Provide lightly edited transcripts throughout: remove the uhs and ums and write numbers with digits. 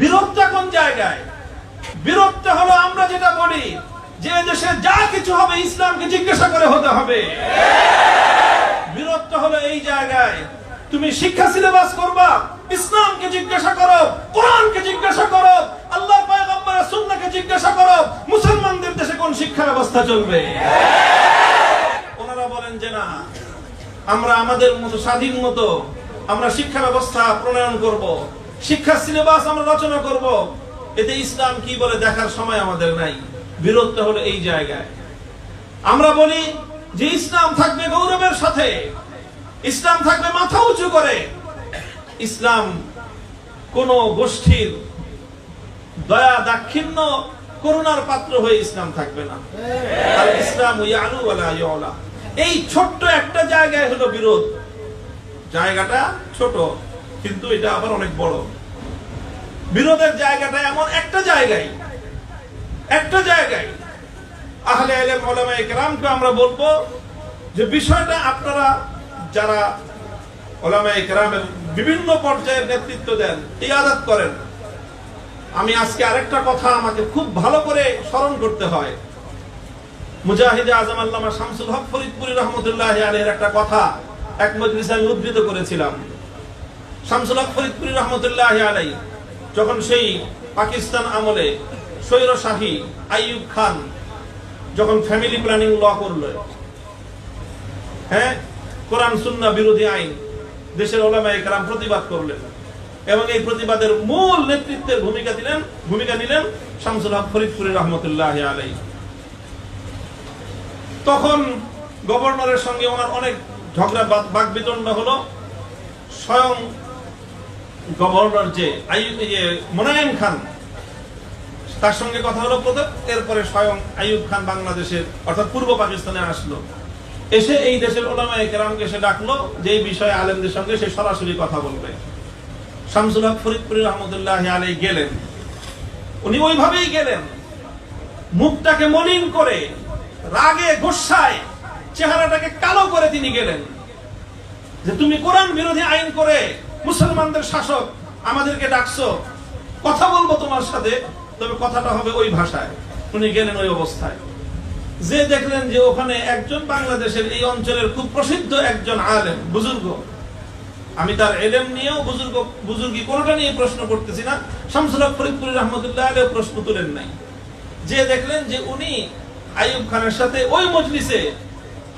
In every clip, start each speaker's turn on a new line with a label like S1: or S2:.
S1: বিরোধটা কোন জায়গায়? বিরোধটা হলো আমরা যেটা বলি যে দেশে যা কিছু হবে ইসলামকে জিজ্ঞাসা করে হতে হবে। বিরোধটা হলো এই জায়গায়, তুমি শিক্ষা সিলেবাস করবা, ইসলামকে জিজ্ঞাসা করো, কোরআনকে জিজ্ঞাসা করো, আল্লাহর পয়গম্বরের সুন্নাহকে জিজ্ঞাসা করো, মুসলমানদের দেশে কোন শিক্ষা ব্যবস্থা চলবে। ওনারা বলেন যে না, আমরা আমাদের মতো স্বাধীন মতো আমরা শিক্ষা ব্যবস্থা প্রণয়ন করব, শিক্ষা সিলেবাস আমরা রচনা করব, এতে ইসলাম কি বলে দেখার সময় আমাদের নাই। বিরোধটা হলো এই জায়গায়। আমরা বলি যে ইসলাম থাকবে গৌরবের সাথে, ইসলাম থাকবে মাথা উঁচু করে, ইসলাম কোন গোষ্ঠীর দয়া দাক্ষিণ্য করুণার পাত্র হয়ে ইসলাম থাকবে না। আর ইসলাম ইয়ালু ওয়ালা ইউলা। এই ছোট্ট একটা জায়গায় হলো বিরোধ। জায়গাটা ছোট কিন্তু এটা আবার অনেক বড়। বিরোধের জায়গাটা এমন একটা জায়গায় আহলে ইলম উলামায়ে কেরামকে আমরা বলবো যে বিষয়টা আপনারা যারা উলামায়ে কেরামের বিভিন্ন পর্যায়ের নেতৃত্ব দেন, ইয়াদাত করেন। আমি আজকে আরেকটা কথা আমাকে খুব ভালো করে স্মরণ করতে হয়। মুজাহিদে আজম আল্লামা শামসুল হক ফরিদপুরি রহমতুল্লাহি আলাইহির একটা কথা এক মজলিসে আমি উদ্ধৃত করেছিলাম। শামসুল হক ফরিদপুরি রহমতুল্লাহি আলাইহি যখন সেই পাকিস্তান আমলে স্বৈরশাহী আইয়ুব খান যখন ফ্যামিলি প্ল্যানিং ল করলো, কোরআন সুন্নাহ বিরোধী আইন, দেশের উলামায়ে কেরাম প্রতিবাদ করলেন এবং এই প্রতিবাদের মূল নেতৃত্বের ভূমিকা নিলেন শামসুল হক ফরিদপুরি রহমতুল্লাহি আলাইহি। তখন গভর্নরের সঙ্গে ওনার অনেক ঝগড়া বাকবিতণ্ড হলো। স্বয়ং গভর্নর যে মোনায়েম খান, তার সঙ্গে কথা হলো প্রথম, এরপরে স্বয়ং আইয়ুব খান বাংলাদেশের অর্থাৎ পূর্ব পাকিস্তানে আসলো। এসে এই দেশের উলামায়ে কেরামকে সে ডাকলো যে এই বিষয়ে আলেমদের সঙ্গে সে সরাসরি কথা বলবে। শামসুল হক ফরিদপুরি রহমতুল্লাহি আলাইহি গেলেন। উনি ওইভাবেই গেলেন, মুখটাকে মলিন করে, রাগে গোসায় চেহারাটাকে কালো করে তিনি গেলেন যে তুমি কোরআন বিরোধী আইন করে মুসলমানদের শাসক আমাদেরকে ডাকছো, কথা বলবো তোমার সাথে, তবে কথাটা হবে ওই ভাষায়। উনি গেলেন ওই অবস্থায়। যে দেখলেন যে ওখানে একজন বাংলাদেশের এই অঞ্চলের খুব প্রসিদ্ধ একজন আলেম, বুজুর্গ, আমি তার এলেম নিয়েও বুজুর্গি কোনটা নিয়ে প্রশ্ন করতেছি না, শামসুল হক ফরিদপুরি রহমতুল্লাহ আলাইহি প্রশ্ন তুলেন নাই। যে দেখলেন যে উনি আইয়ুব খানের সাথে ওই মজলিসে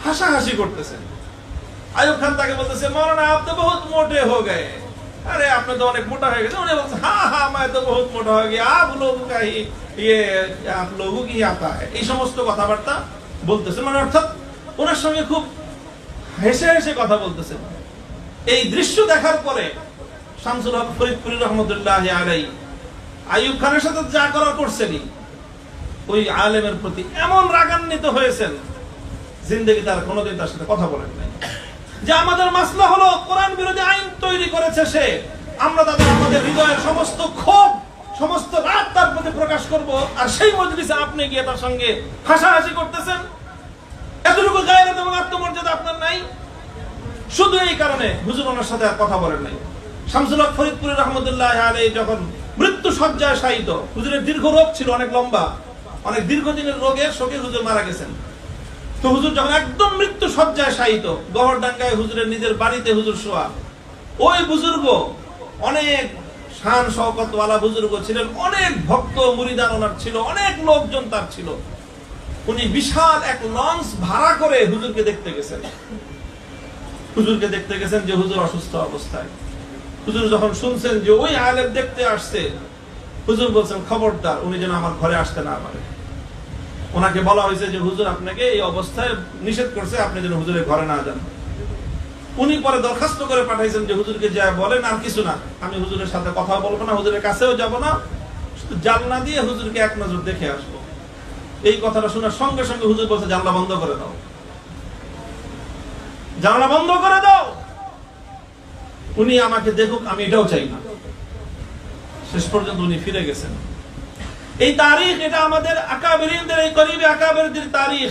S1: হাসাহাসি করতেছেন। আইয়ুব খান তাকে বলতেছে, মৌলানা আপ তো বহুত মোটে হো গয়ে, আরে আপনি তো অনেক মোটা হয়ে গেছেন। উনি বলছে, হ্যাঁ मैं तो बहुत मोटा हो गया, आप लोगों का ही ये आप लोगों की आता है। এই সমস্ত কথাবার্তা বলতেছেন, মানে অর্থাৎ ওনার সঙ্গে খুব হেসে হেসে কথা বলতেছেন। এই দৃশ্য দেখার পরে শামসুল হক ফরিদপুরি রহমতুল্লাহি আলাইহি আইয়ুব খানের সাথে যা করার করছেনই, ওই আলেমের প্রতি এমন রাগান্বিত হয়েছেন, জিন্দেগি তার কোনোদিন তার সাথে কথা বলেন নাই। যে আমাদের মাসলা হলো কোরআন বিরোধী আইন তৈরি করেছে সে, আমরা তাদের আমাদের হৃদয়ের সমস্ত ক্ষোভ, সমস্ত রাগ তার প্রতি প্রকাশ করব, আর সেই মজলিসে আপনি গিয়ে তার সঙ্গে হাসাহাসি করতেছেন। এতটুকু গায়রত এবং আত্মমর্যাদা আপনার নাই। শুধু এই কারণে হুজুর ওনার সাথে আর কথা বলেন নাই। শামসুল হক ফরিদপুরি রহমতুল্লাহি আলাইহি যখন মৃত্যু শয্যায় শায়িত, হুজুরের দীর্ঘ রোগ ছিল, অনেক লম্বা, অনেক দীর্ঘদিনের রোগের শোকে হুজুর মারা গেছেন। তো হুজুর যখন একদম মৃত্যু শয্যায় শায়িত, গহরডাঙ্গায় হুজুরের নিজের বাড়িতে হুজুর শোয়া, ওই বুজুর্গ অনেক শান শওকতওয়ালা বুজুর্গ ছিলেন, অনেক ভক্ত মুরিদান ওনার ছিল, অনেক লোকজন তার ছিল। উনি বিশাল এক লঞ্চ ভাড়া করে হুজুরকে দেখতে গেছেন। যে হুজুর অসুস্থ অবস্থায়। হুজুর যখন শুনছেন যে ওই আলেম দেখতে আসছে, হুজুর বলছেন খবরদার উনি যেন আমার ঘরে আসতে না পারে। ওনাকে বলা হয়েছে যে হুজুর আপনাকে এই অবস্থায় নিষেধ করছে, আপনি যেন হুজুরের ঘরে না যান। উনি পরে দরখাস্ত করে পাঠাইছেন যে হুজুরকে যা বলেন আর কিছু না, আমি হুজুরের সাথে কথা বলবো না, হুজুরের কাছেও যাব না, শুধু জানলা দিয়ে হুজুরকে এক নজর দেখে আসবো। এই কথাটা শোনার সঙ্গে সঙ্গে হুজুর বলছে, জানলা বন্ধ করে দাও, জানলা বন্ধ করে দাও, উনি আমাকে দেখুক, আমি এটাও চাই না। শেষ পর্যন্ত উনি ফিরে গেছেন। এই তারিখ, এটা আমাদের আকাবেরিনদের, এই করিবে আকাবেরদের তারিখ,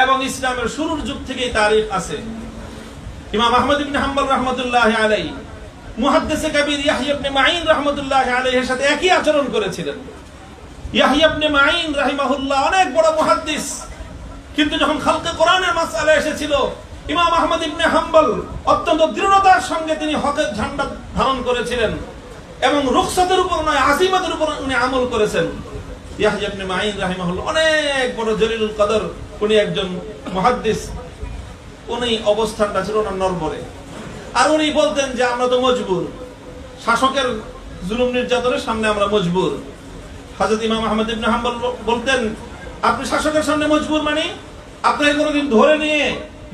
S1: এবং ইসলামের শুরুর যুগ থেকে এই তারিখ আছে। ইমাম আহমদ ইবনে হাম্বল রাহমাতুল্লাহি আলাইহি মুহাদ্দিসে কবির ইয়াহইয়া ইবনে মাঈন রাহমাতুল্লাহি আলাইহির সাথে একই আচরণ করেছিলেন। ইয়াহইয়া ইবনে মাঈন রাহিমাহুল্লাহ অনেক বড় মুহাদ্দিস, কিন্তু যখন খালকে কোরআনের মাসআলা এসেছিল, ইমাম আহমদ ইবনে হাম্বল অত্যন্ত দৃঢ়তার সঙ্গে তিনি হকের ঝান্ডা ধারণ করেছিলেন এবং রুখসাতের উপর নয় আযিমাতের উপর উনি আমল করেছেন। ইয়াহইয়া ইবনে মাঈন রাহিমাহুল্লাহ অনেক বড় জলিলুল কদর, উনি একজন মুহাদ্দিস, উনি অবস্থানটা ছিল ওনার নরবরে। আর উনি বলতেন যে আমরা তো মজবুর, শাসকের জুলুম নির্যাতনের সামনে আমরা মজবুর। হযরত ইমাম আহমদ ইবনে হাম্বল বলতেন, আপনি শাসকের সামনে মজবুর মানে আপনাকে কোনোদিন ধরে নিয়ে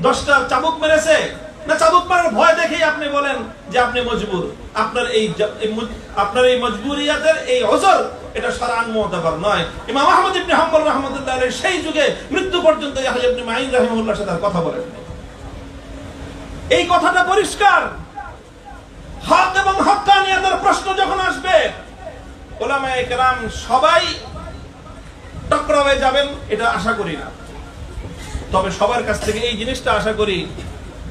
S1: 10টা চাবুক মেরেছে না? চাবুক মারার ভয় দেখেই আপনি বলেন যে আপনি মজবুর। আপনার এই মজবুরিয়াতের এই ওযর এটা শরআন মুতাবার নয়। ইমাম আহমদ ইবনে হাম্বল রাহমাতুল্লাহ আলাইহি সেই যুগে মৃত্যু পর্যন্ত ইয়াহইয়া ইবনে মাঈন রাহিমাহুল্লাহর সাথে কথা বলেন। এই কথাটা পরিষ্কার। হক এবং হক্কানিয়াতের প্রশ্ন যখন আসবে, উলামায়ে কেরাম সবাই টকরাবে যাবেন এটা আশা করি না, তবে সবার কাছ থেকে এই জিনিসটা আশা করি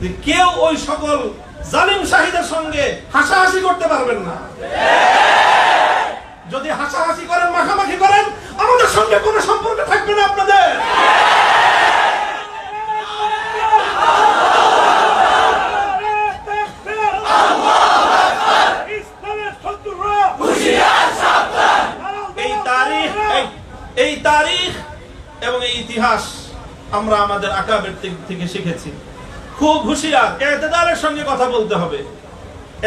S1: যে কেউ ওই সকল জালিম শাহীদের সঙ্গে হাসাহাসি করতে পারবেন না। যদি হাসাহাসি করেন, মাখামাখি করেন, আমাদের সঙ্গে কোনো সম্পর্ক থাকবে না আপনাদের। এই তারিখ এবং এই ইতিহাস আমরা আমাদের আকাবের থেকে শিখেছি। খুব হুঁশিয়ার, ইতিদালের সঙ্গে কথা বলতে হবে,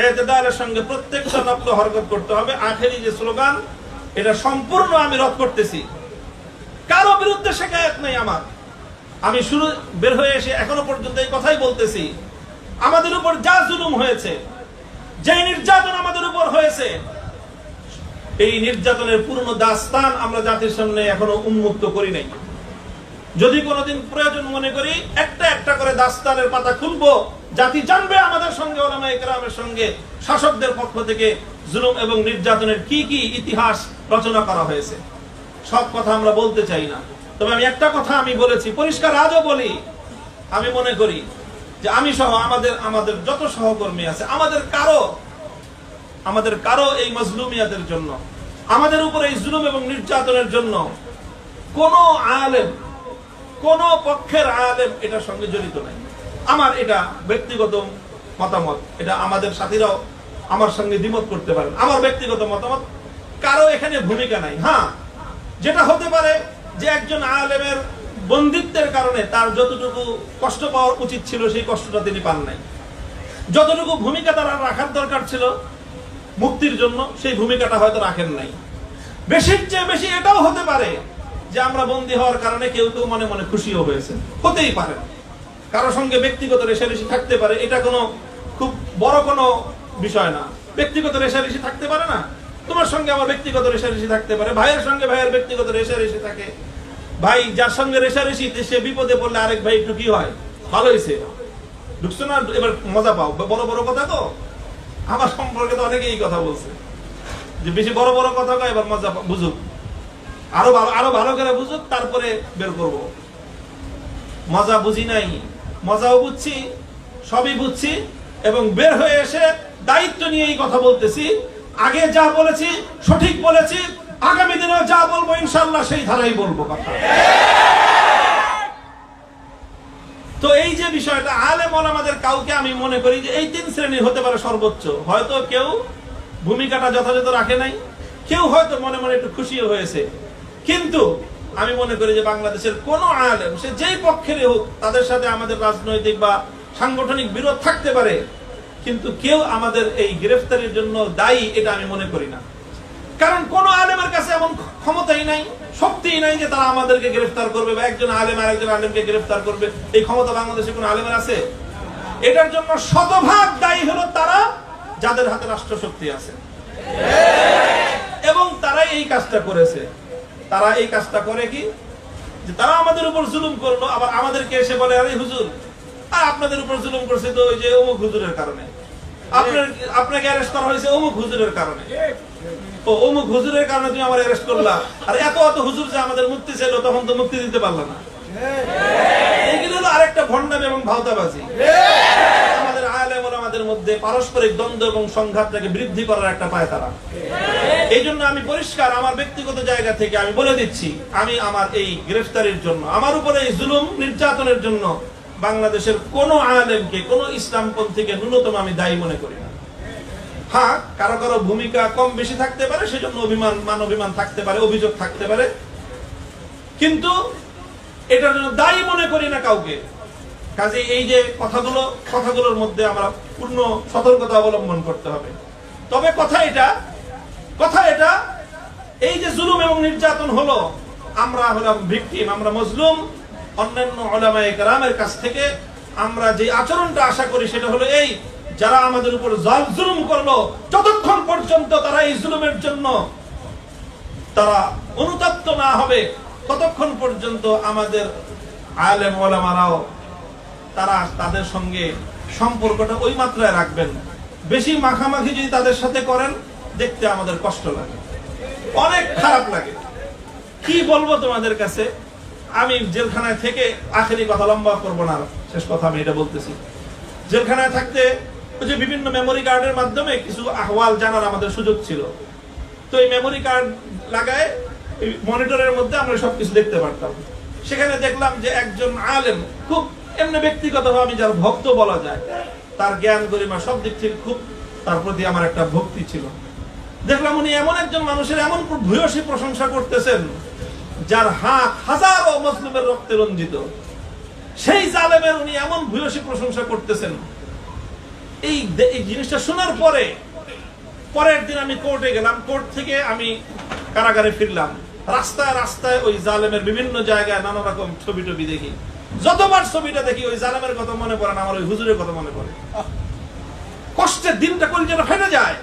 S1: ইতিদালের সঙ্গে প্রত্যেকটা নকল হরকত করতে হবে। আখেরি যে স্লোগান, এটা সম্পূর্ণ আমি রদ করতেছি। কারো বিরুদ্ধে শিকায়েত নেই আমার। আমি শুরু বের হয়ে এসে এখনো পর্যন্ত এই কথাই বলতেছি, আমাদের উপর যা জুলুম হয়েছে, যে নির্যাতন আমাদের উপর হয়েছে, এই নির্যাতনের পূর্ণ দাস্তান আমরা জাতির সামনে এখনো উন্মুক্ত করি নাই। যদি কোনোদিন প্রয়োজন মনে করি, একটা একটা করে দাস্তানের পাতা খুলবো, জাতি জানবে আমাদের সঙ্গে, উলামায়ে কেরামের সঙ্গে শাসকদের পক্ষ থেকে জুলুম এবং নির্যাতনের কি কি ইতিহাস রচনা করা হয়েছে। সব কথা আমরা বলতে চাই না, তবে আমি একটা কথা আমি বলেছি, পরিষ্কার আজও বলি, আমি মনে করি যে আমি সহ আমাদের যত সহকর্মী আছে, আমাদের কারো এই মাজলুমিয়াতের জন্য, আমাদের উপর এই জুলুম এবং নির্যাতনের জন্য কোন আলেম, কোন পক্ষের আলেম এটার সঙ্গে জড়িত নাই। আমার এটা ব্যক্তিগত মতামত, এটা আমাদের সাথীরাও আমার সঙ্গে দ্বিমত করতে পারেন, আমার ব্যক্তিগত মতামত, কারো এখানে ভূমিকা নাই। হ্যাঁ, যেটা হতে পারে যে একজন আলেমের বন্দিত্বের কারণে তার যতটুকু কষ্ট পাওয়া উচিত ছিল সেই কষ্টটা তিনি পান নাই, যতটুকু ভূমিকা তার রাখার দরকার ছিল মুক্তির জন্য সেই ভূমিকাটা হয়তো রাখেন নাই। বেশির চেয়ে বেশি এটাও হতে পারে যে আমরা বন্দী হওয়ার কারণে কেউ কেউ মনে মনে খুশিও হয়েছে, হতেই পারে, কারো সঙ্গে ব্যক্তিগত রেষারেষি থাকতে পারে, এটা কোনো খুব বড় কোনো বিষয় না। ব্যক্তিগত রেষারেষি থাকতে পারে না, তোমার সঙ্গে আমার ব্যক্তিগত রেষারেষি থাকতে পারে, ভাইয়ের সঙ্গে ভাইয়ের ব্যক্তিগত রেষারেষি থাকে। ভাই যার সঙ্গে রেষারেষি, সে বিপদে পড়লে আরেক ভাই একটু কি হয়, ভালো হয়েছে, ঢুকছো না, এবার মজা পাও। বড় বড় কথা তো আমার সম্পর্কে তো অনেকে এই কথা বলছে যে বেশি বড় বড় কথা কয়, এবার মজা বুঝুক, আরো ভালো করে বুঝুক, তারপরে বের করব। মজা বুঝি নাই, মজাও বুঝছি, সবই বুঝছি, এবং বের হয়ে এসে দায়িত্ব নিয়ে এই কথা বলতেছি। আগে যা বলেছি সঠিক বলেছি, আগামী দিনে যা বলবো ইনশাআল্লাহ সেই ধারাই বলবো কথা। তো এই যে বিষয়টা, আলেম ওলামাদের কাউকে আমি মনে করি যে এই 3 শ্রেণীর হতে পারে সর্বোচ্চ। হয়তো কেউ ভূমিকাটা যথাযথ রাখে নাই, কেউ হয়তো মনে মনে একটু খুশিও হয়েছে, কিন্তু আমি মনে করি যে বাংলাদেশের কোন আলেম, সে যেই পক্ষেরই হোক, তাদের সাথে আমাদের রাজনৈতিক বা সাংগঠনিক বিরোধ থাকতে পারে, কিন্তু কেউ আমাদের এই গ্রেফতারির জন্য দায়ী এটা আমি মনে করি না। কারণ কোন আলেমের কাছে এমন ক্ষমতাই নাই, শক্তিই নাই যে তারা আমাদেরকে গ্রেফতার করবে বা একজন আলেম আরেকজন আলেমকে গ্রেফতার করবে। এই ক্ষমতা বাংলাদেশে কোন আলেমের আছে? এটার জন্য শতভাগ দায়ী হলো তারা যাদের হাতে রাষ্ট্রশক্তি আছে, এবং তারাই এই কাজটা করেছে। তারা এই কাজটা করে কি, যে তারা আমাদের উপর জুলুম করলো, আবার আমাদেরকে এসে বলে, আরে হুজুর, আর আপনাদের উপর জুলুম করছে তো ওই যে অমুক হুজুরের কারণে, আপনাকে অ্যারেস্ট করা হয়েছে অমুক হুজুরের কারণে। ও অমুক হুজুরের কারণে তুমি আমার অ্যারেস্ট করলা, আর এত হুজুর যে আমাদের মুক্তি ছিল তখন তো মুক্তি দিতে পারলো না। এইগুলো হলো আরেকটা ভণ্ডামি এবং ভাওতাবাজি। আমাদের আলেম ওলামাদের মধ্যে পারস্পরিক দ্বন্দ্ব এবং সংঘাতটাকে বৃদ্ধি করার একটা পায়তারা। এই জন্য আমি পরিষ্কার আমার ব্যক্তিগত জায়গা থেকে আমি বলে দিচ্ছি, আমি আমার এই গ্রেফতারির জন্য, আমার উপরে এই জুলুম নির্যাতনের জন্য বাংলাদেশের কোন আলেমকে, কোন ইসলামপন্থীকে ন্যূনতম আমি দায়ী মনে করি না। হ্যাঁ, কারো কারো ভূমিকা কম বেশি থাকতে পারে, সেজন্য অভিমান থাকতে পারে, অভিযোগ থাকতে পারে, কিন্তু এটার জন্য দায়ী মনে করি না কাউকে। কাজে এই যে কথাগুলোর মধ্যে আমরা পূর্ণ সতর্কতা অবলম্বন করতে হবে। তবে কথা এটা এই যে জুলুম এবং নির্যাতন হলো, আমরা হলাম ভিকটিম, আমরা মজলুম। অন্যান্য উলামায়ে কেরামের কাছ থেকে আমরা যে আচরণটা আশা করি সেটা হলো এই, যারা আমাদের উপর জুলুম করলো, যতক্ষণ পর্যন্ত তারা এই জুলুমের জন্য তারা অনুতপ্ত না হবে, ততক্ষণ পর্যন্ত আমাদের আলেম ওলামারাও তারা তাদের সঙ্গে সম্পর্কটা ওই মাত্রায় রাখবেন। বেশি মাখামাখি যদি তাদের সাথে করেন, দেখতে আমাদের কষ্ট লাগে, অনেক খারাপ লাগে। কি বলবো তোমাদের কাছে, আমি জেলখানায় থেকে, আখেরি কথা লম্বা করবো না, শেষ কথা আমি এটা বলতেছি, জেলখানায় থাকতে ওই যে বিভিন্ন মেমোরি কার্ডের মাধ্যমে কিছু আহওয়াল জানার আমাদের সুযোগ ছিল। তো এই মেমোরি কার্ড লাগায় মনিটরের মধ্যে আমরা সবকিছু দেখতে পারতাম। সেখানে দেখলাম যে একজন আলেম, খুব এমনি ব্যক্তিগতভাবে আমি যার ভক্ত বলা যায়, তার জ্ঞান গরিমা সব দিক থেকে খুব তার প্রতি আমার একটা ভক্তি ছিল। দেখলাম উনি এমন একজন মানুষের এমন ভূয়সী প্রশংসা করতেছেন যার হাত হাজারো মুসলিমের রক্তে রঞ্জিত, সেই জালেমের উনি এমন ভূয়সী প্রশংসা করতেছেন। এই জিনিসটা শোনার পরের দিন আমি কোর্টে গেলাম, কোর্ট থেকে আমি কারাগারে ফিরলাম। রাস্তায় রাস্তায় ওই জালেমের বিভিন্ন জায়গায় নানা রকম ছবি টবি দেখি। যতবার ছবিটা দেখি ওই জালেমের কথা মনে পড়ে না, আমার ওই হুজুরের কথা মনে পড়ে। কষ্টের দিনটা কলিজাটা ফেটে যায়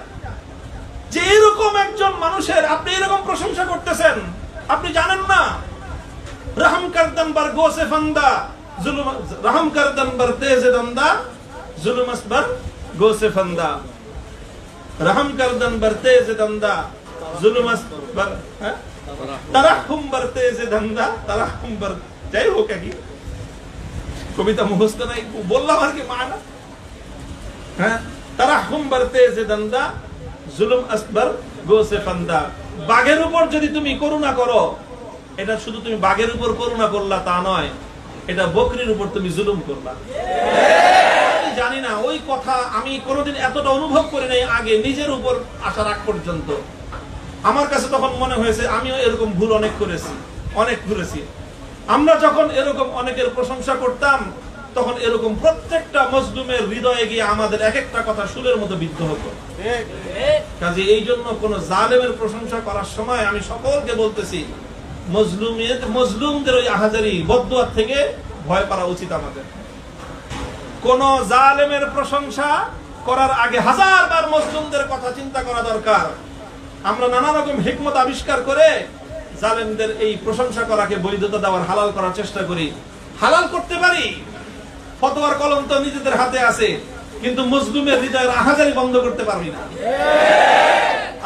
S1: যে এরকম একজন মানুষের আপনি এরকম প্রশংসা করতেছেন। আপনি জানেন না, রহম করদন বার গোসে ফান্দা জুলুম, রহম করদন বার তেজে দন্দা জুলুম আসবার গোসে ফান্দা, রহম করদন বার তেজে দন্দা জুলুম আসবার তারাহুম বার তেজে দন্দা তারাহুম বার, যাই হোক, কি কবিতা মুখস্থ নাই, বললাম আর কি মানা। হ্যাঁ, তারাহুম বার তেজে দন্দা জুলুম আসবার গোসে ফান্দা। বাঘের উপর যদি তুমি করুণা করো, এটা শুধু তুমি বাঘের উপর করুণা করলা তা নয়, এটা বকরির উপর তুমি জুলুম করলা। জানি না, ওই কথা আমি কোনোদিন এতটা অনুভব করি নাই আগে, নিজের উপর আসার আগ পর্যন্ত। আমার কাছে তখন মনে হয়েছে আমিও এরকম ভুল অনেক করেছি, অনেক ঘুরেছি। আমরা যখন এরকম অনেকের প্রশংসা করতাম, তখন এরকম প্রত্যেকটা মজলুমের হৃদয়ে গিয়ে আমাদের এক একটা কথা সুরের মতো বিদ্ধ হতো। কাজে এই জন্য কোন জালেমের প্রশংসা করার সময় আমি সকলকে বলতেছি, মজলুমদের ওই আহাজারি বদদুয়া থেকে ভয় পাওয়া উচিত আমাদের। কোন জালেমের প্রশংসা করার আগে হাজারবার মজলুমদের কথা চিন্তা করা দরকার। আমরা নানা রকম হিকমত আবিষ্কার করে জালেমদের এই প্রশংসা করাকে বৈধতা দেওয়ার, হালাল করার চেষ্টা করি। হালাল করতে পারি, ফতোয়ার কলম তো নিজেদের হাতে আছে, কিন্তু মজলুমের হৃদয়ের আহাজারি বন্ধ করতে পারবি না।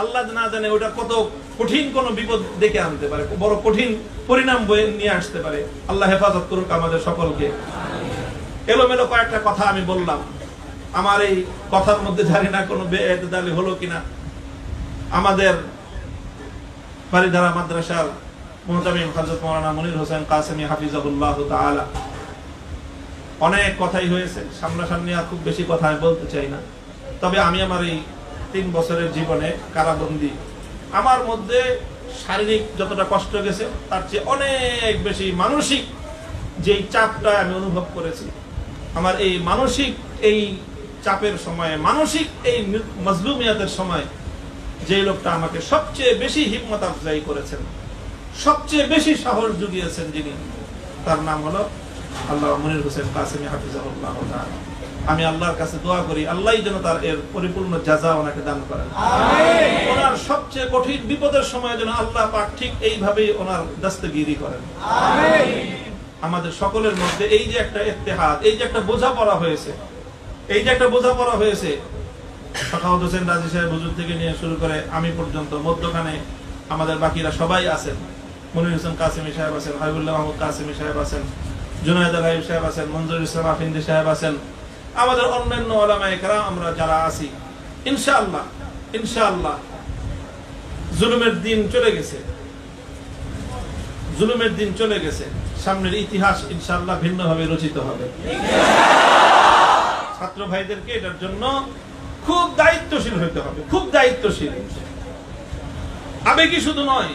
S1: আল্লাহ না জানে ওটা কত কঠিন কোন বিপদ ডেকে আনতে পারে, বড় কঠিন পরিণাম বয়ে নিয়ে আসতে পারে। আল্লাহ হেফাজত করুক আমাদের সকলকে। এলোমেলো কয়েকটা কথা আমি বললাম, আমার এই কথার মধ্যে জানি না কোনো বেএতদালি হলো কিনা। আমাদের বারিধারা মাদ্রাসার মুহতামিম হযরত মাওলানা মনির হোসেন কাসেমি হাফিজাহুল্লাহ তাআলা, অনেক কথাই হয়েছে, সামনাসামনি আর খুব বেশি কথা আমি বলতে চাই না। তবে আমি আমার এই 3 বছরের জীবনে কারাবন্দী, আমার মধ্যে শারীরিক যতটা কষ্ট গেছে তার চেয়ে অনেক বেশি মানসিক যেই চাপটা আমি অনুভব করেছি, আমার এই মানসিক এই চাপের সময়ে, মানসিক এই মজলুমিয়াতের সময় যে লোকটা আমাকে সবচেয়ে বেশি হিম্মত আফজাই করেছেন, সবচেয়ে বেশি সাহস জুগিয়েছেন, যিনি, তার নাম হলো আল্লামা মনির হোসেন কাসেমি হাফিজাহুল্লাহ তাআলা। আমি আল্লাহর কাছে দোয়া করি আল্লাহই যেন তার এর পরিপূর্ণ জাযা ওনাকে দান করেন। আমিন। ওনার সবচেয়ে কঠিন বিপদের সময় যেন আল্লাহ পাক ঠিক এইভাবেই ওনার দস্তগিরি করেন। আমিন। আমাদের সকলের মধ্যে এই যে একটা ইত্তেহাদ, এই যে একটা বোঝাপড়া হয়েছে, এই যে একটা বোঝাপড়া হয়েছে, সাখাওয়াত হোসেন রাজি সাহেব হুজুর থেকে নিয়ে শুরু করে আমি পর্যন্ত, মধ্যখানে আমাদের বাকিরা সবাই আছেন। মনির হোসেন কাসেমি সাহেব আছেন, হাবিবুল্লাহ মাহমুদ কাসেমি সাহেব আছেন, জুনায়েদ আল হাবিব সাহেব আছেন, মঞ্জুর ইসলাম আফিন্দি সাহেব আছেন, আমাদের অন্যান্য উলামায়ে কেরাম আমরা যারা আছি, ইনশাআল্লাহ ইনশাআল্লাহ জুলুমের দিন চলে গেছে, জুলুমের দিন চলে গেছে। সামনের ইতিহাস ইনশাআল্লাহ ভিন্নভাবে রচিত হবে। ছাত্র ভাইদেরকে এটার জন্য খুব দায়িত্বশীল হতে হবে, খুব দায়িত্বশীল। আবেগী শুধু নয়,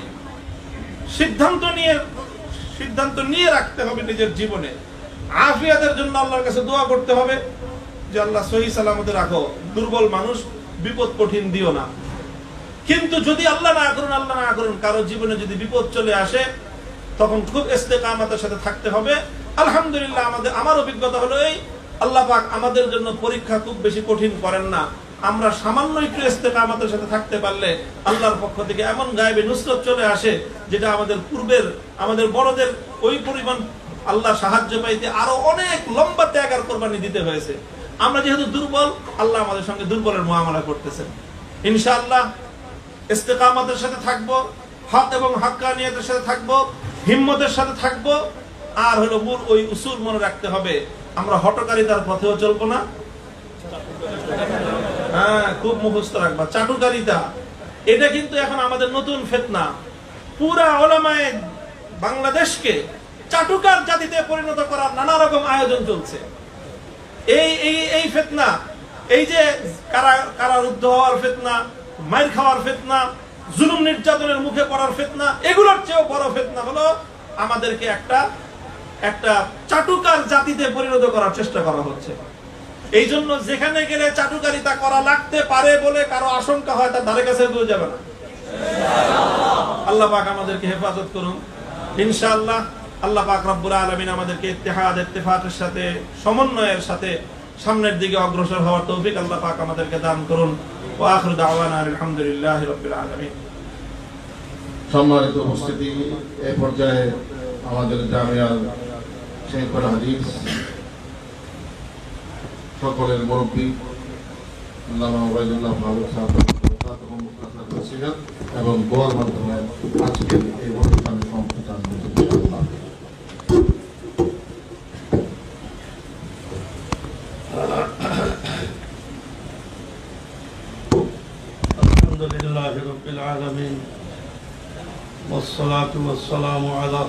S1: সিদ্ধান্ত নিয়ে রাখতে হবে নিজের জীবনে। আফিয়াতের জন্য আল্লাহর কাছে দোয়া করতে হবে যে আল্লাহ সহি সালামতে রাখো, দুর্বল মানুষ, বিপদ কঠিন দিও না। কিন্তু যদি আল্লাহ না করুন কারো জীবনে যদি বিপদ চলে আসে, তখন খুব ইস্তেকামতের সাথে থাকতে হবে। আলহামদুলিল্লাহ আমার অভিজ্ঞতা হলো এই, আল্লাহ পাক আমাদের জন্য পরীক্ষা খুব বেশি কঠিন করেন না। আমরা সামান্য একটু ইস্তেকামতের সাথে থাকতে পারলে আল্লাহর পক্ষ থেকে এমন গায়েবে নুসরত চলে আসে, যেটা আমাদের বড়দের ওই পরিমাণ আল্লাহ সাহায্য পাইতে আরো অনেক লম্বা ত্যাগ আর কোরবানি দিতে হয়েছে। আমরা যেহেতু দুর্বল, আল্লাহ আমাদের সঙ্গে দুর্বলের মুআমালা করতেছেন। ইনশাআল্লাহ ইস্তেকামতের সাথে থাকবো, হক এবং হাক্কানিয়াতের সাথে থাকবো, হিম্মতের সাথে থাকবো। আর হলো মূল ওই উসুল মনে রাখতে হবে, আমরা হটকারিতার পথেও চলবো না। হ্যাঁ, খুব মুখস্থ রাখবা, চাটুকারিতা এটা কিন্তু এখন আমাদের নতুন ফিতনা। পুরা উলামায়ে বাংলাদেশকে চাটুকার জাতিতে পরিণত করার নানা রকম আয়োজন চলছে। এই ফিতনা, এই যে কারারুদ্ধ হওয়ার ফিতনা, মাইর খাওয়ার ফিতনা, জুলুম নির্যাতনের মুখে পড়ার ফিতনা, এগুলোর চেয়েও বড় ফিতনা হলো আমাদেরকে একটা চাটুকার জাতিতে পরিণত করার চেষ্টা করা হচ্ছে। এই জন্য যেখানে গেলে চাটুকারিতা করা লাগতে পারে বলে কারো আশঙ্কা হয়, তার ধারে কাছে কেউ যাবে না। আল্লাহ পাক আমাদেরকে হেফাজত করুন ইনশাআল্লাহ। আল্লাহ পাক রব্বুল আলামিন আমাদেরকে ইত্তেহাদ ইত্তেফাকের সাথে, সমন্বয়ের সাথে সামনের দিকে অগ্রসর হওয়ার তৌফিক আল্লাহ পাক আমাদেরকে দান করুন। ওয়া আখিরু দাওয়ানা আলহামদুলিল্লাহি রাব্বিল আলামিন।
S2: সম্মানিত উপস্থিতি, এই পর্যায়ে আমাদের জামিয়ার শেখুল হাদিস সকলের মুরব্বী আল্লামা ওবায়দুল্লাহ ফারুক সাহেব এবং দোয়ার মাধ্যমে আজকের এই অনুষ্ঠানে সম্প্রচার
S3: আলহামদুলিল্লাহি রাব্বিল আলামিন ওয়াসসালাতু ওয়াসসালামু আলা